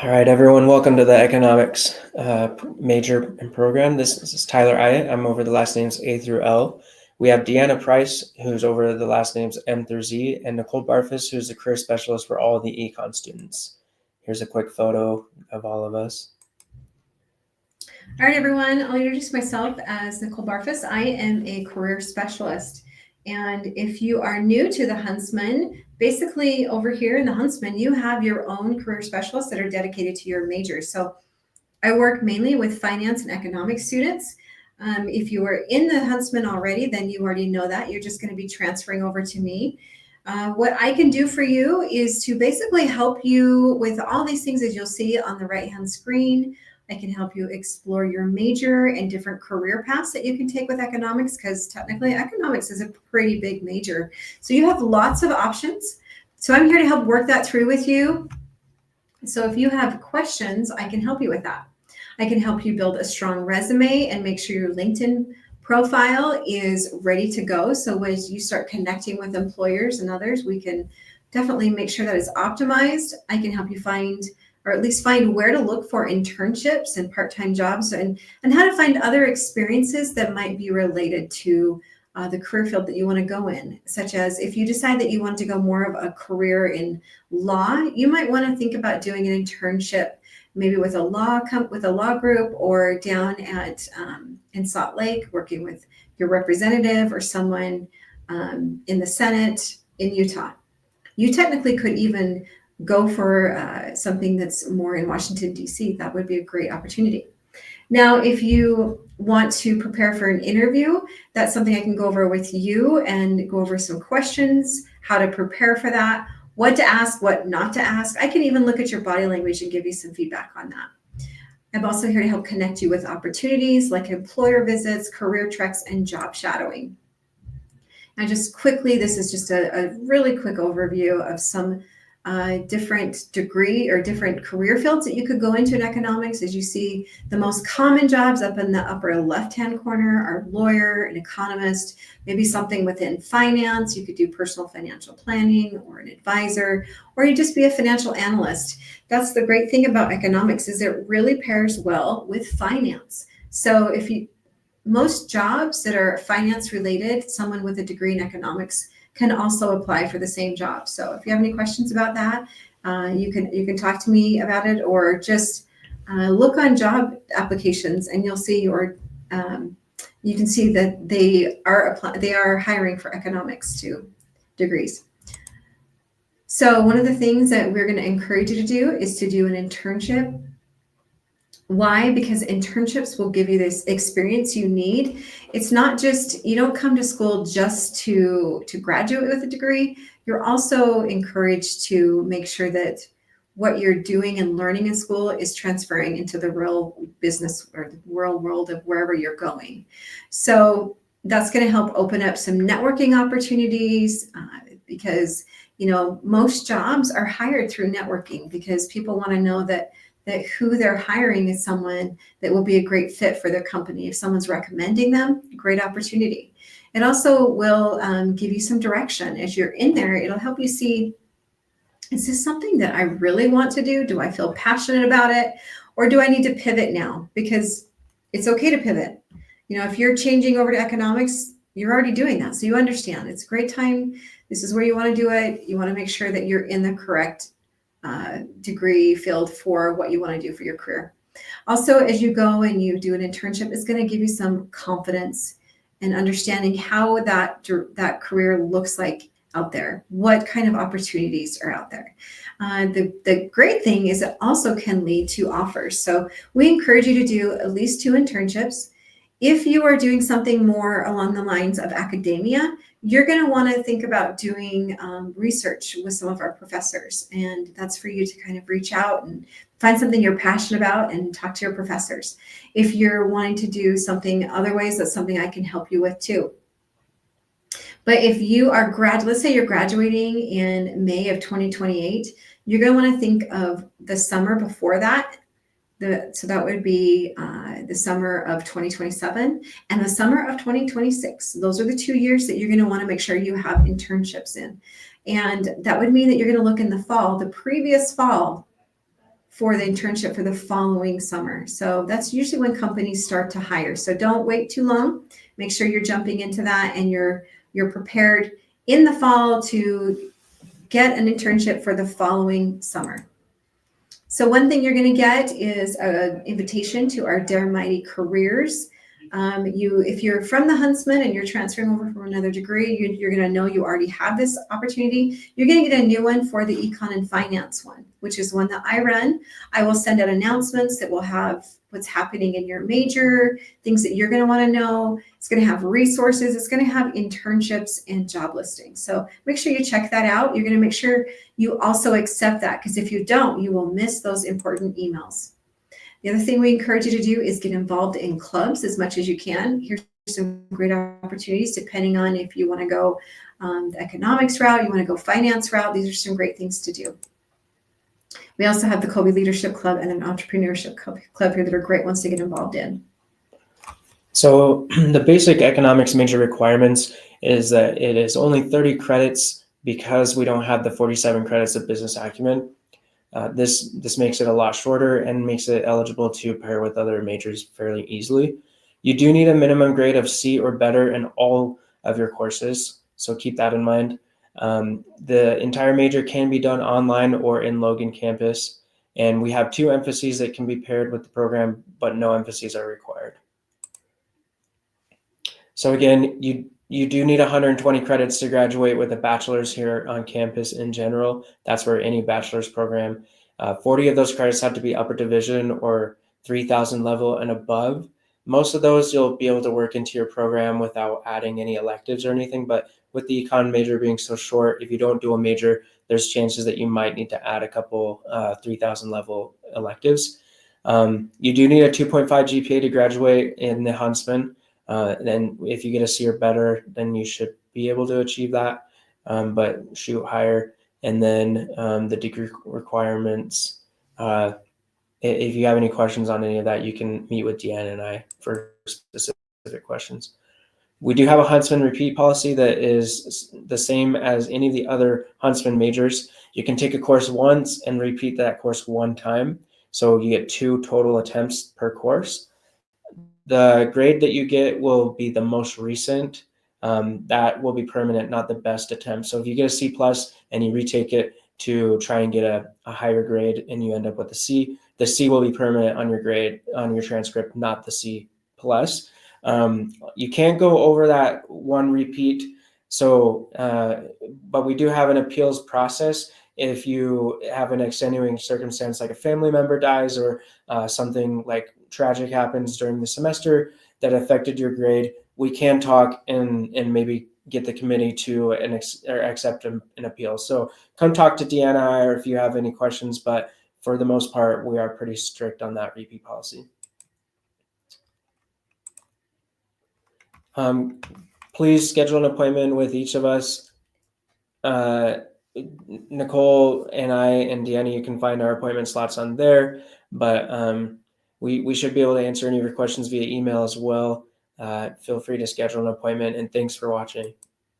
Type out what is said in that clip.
All right, everyone, welcome to the economics major and program. This is Tyler Iott. I'm over the last names A through L. We have Deanna Price, who's over the last names M through Z, and Nicole Barfus, who's the career specialist for all the econ students. Here's a quick photo of all of us. All right, everyone, I'll introduce myself as Nicole Barfus. I am a career specialist. And if you are new to the Huntsman, basically over here in the Huntsman, you have your own career specialists that are dedicated to your major. So I work mainly with finance and economics students. If you are in the Huntsman already, then you already know that. You're just going to be transferring over to me. What I can do for you is to basically help you with all these things as you'll see on the right-hand screen. I can help you explore your major and different career paths that you can take with economics, because technically economics is a pretty big major. So you have lots of options. So I'm here to help work that through with you. So if you have questions, I can help you with that. I can help you build a strong resume and make sure your LinkedIn profile is ready to go. So as you start connecting with employers and others, we can definitely make sure that it's optimized. I can help you find, or at least find where to look for internships and part-time jobs, and how to find other experiences that might be related to the career field that you want to go in, such as if you decide that you want to go more of a career in law, you might want to think about doing an internship maybe with a law group, or down at in Salt Lake working with your representative or someone in the Senate in Utah. You technically could even go for something that's more in Washington, D.C. That would be a great opportunity. Now, if you want to prepare for an interview, that's something I can go over with you and go over some questions, how to prepare for that, what to ask, what not to ask. I can even look at your body language and give you some feedback on that. I'm also here to help connect you with opportunities like employer visits, career treks, and job shadowing. Now, just quickly, this is just a really quick overview of some different degree or different career fields that you could go into in economics. As you see, the most common jobs up in the upper left-hand corner are lawyer, an economist, maybe something within finance. You could do personal financial planning or an advisor, or you just be a financial analyst. That's the great thing about economics, is it really pairs well with finance. So most jobs that are finance related, someone with a degree in economics can also apply for the same job. So if you have any questions about that, you can talk to me about it, or just look on job applications and you'll see, or you can see that they are hiring for economics too, degrees. So one of the things that we're going to encourage you to do is to do an internship. Why? Because internships will give you this experience you need. It's not just, you don't come to school just to graduate with a degree. You're also encouraged to make sure that what you're doing and learning in school is transferring into the real business or the real world of wherever you're going. So that's going to help open up some networking opportunities, because most jobs are hired through networking, because people want to know that who they're hiring is someone that will be a great fit for their company. If someone's recommending them, great opportunity. It also will give you some direction. As you're in there, it'll help you see, is this something that I really want to do? Do I feel passionate about it? Or do I need to pivot now? Because it's okay to pivot. If you're changing over to economics, you're already doing that. So you understand it's a great time. This is where you want to do it. You want to make sure that you're in the correct degree field for what you want to do for your career. Also, as you go and you do an internship, it's going to give you some confidence and understanding how that career looks like out there, what kind of opportunities are out there. The great thing is it also can lead to offers. So we encourage you to do at least 2 internships. If you are doing something more along the lines of academia, you're going to want to think about doing research with some of our professors. And that's for you to kind of reach out and find something you're passionate about and talk to your professors. If you're wanting to do something other ways, that's something I can help you with too. But if you are let's say you're graduating in May of 2028, you're going to want to think of the summer before that. So that would be the summer of 2027 and the summer of 2026. Those are the 2 years that you're going to want to make sure you have internships in. And that would mean that you're going to look in the fall, the previous fall for the internship for the following summer. So that's usually when companies start to hire. So don't wait too long. Make sure you're jumping into that and you're prepared in the fall to get an internship for the following summer. So one thing you're going to get is an invitation to our Dare Mighty Careers. If you're from the Huntsman and you're transferring over from another degree, you're going to know you already have this opportunity. You're going to get a new one for the Econ and Finance one, which is one that I run. I will send out announcements that will have what's happening in your major, things that you're going to want to know. It's going to have resources. It's going to have internships and job listings. So make sure you check that out. You're going to make sure you also accept that, because if you don't, you will miss those important emails. The other thing we encourage you to do is get involved in clubs as much as you can. Here's some great opportunities depending on if you want to go the economics route, you want to go finance route. These are some great things to do. We also have the Kobe Leadership Club and an Entrepreneurship Club here that are great ones to get involved in. So the basic economics major requirements is that it is only 30 credits because we don't have the 47 credits of business acumen. This makes it a lot shorter and makes it eligible to pair with other majors fairly easily. You do need a minimum grade of C or better in all of your courses, so keep that in mind. The entire major can be done online or in Logan campus, and we have 2 emphases that can be paired with the program, but no emphases are required. So again, you do need 120 credits to graduate with a bachelor's here on campus in general. That's for any bachelor's program. 40 of those credits have to be upper division or 3,000 level and above. Most of those you'll be able to work into your program without adding any electives or anything, but with the econ major being so short, if you don't do a major, there's chances that you might need to add a couple 3,000 level electives. You do need a 2.5 GPA to graduate in the Huntsman. Then if you get a C or better, then you should be able to achieve that, but shoot higher. And then the degree requirements, if you have any questions on any of that, you can meet with Deanna and I for specific questions. We do have a Huntsman repeat policy that is the same as any of the other Huntsman majors. You can take a course once and repeat that course 1 time. So you get 2 total attempts per course. The grade that you get will be the most recent. That will be permanent, not the best attempt. So if you get a C plus and you retake it to try and get a higher grade and you end up with a C, the C will be permanent on your grade, on your transcript, not the C plus. You can't go over that 1 repeat. So, but we do have an appeals process. If you have an extenuating circumstance like a family member dies or something like tragic happens during the semester that affected your grade, we can talk and maybe get the committee to accept an appeal. So come talk to Deanna or if you have any questions, but for the most part, we are pretty strict on that repeat policy. Please schedule an appointment with each of us. Nicole and I and Deanna, you can find our appointment slots on there, but we should be able to answer any of your questions via email as well. Feel free to schedule an appointment, and thanks for watching.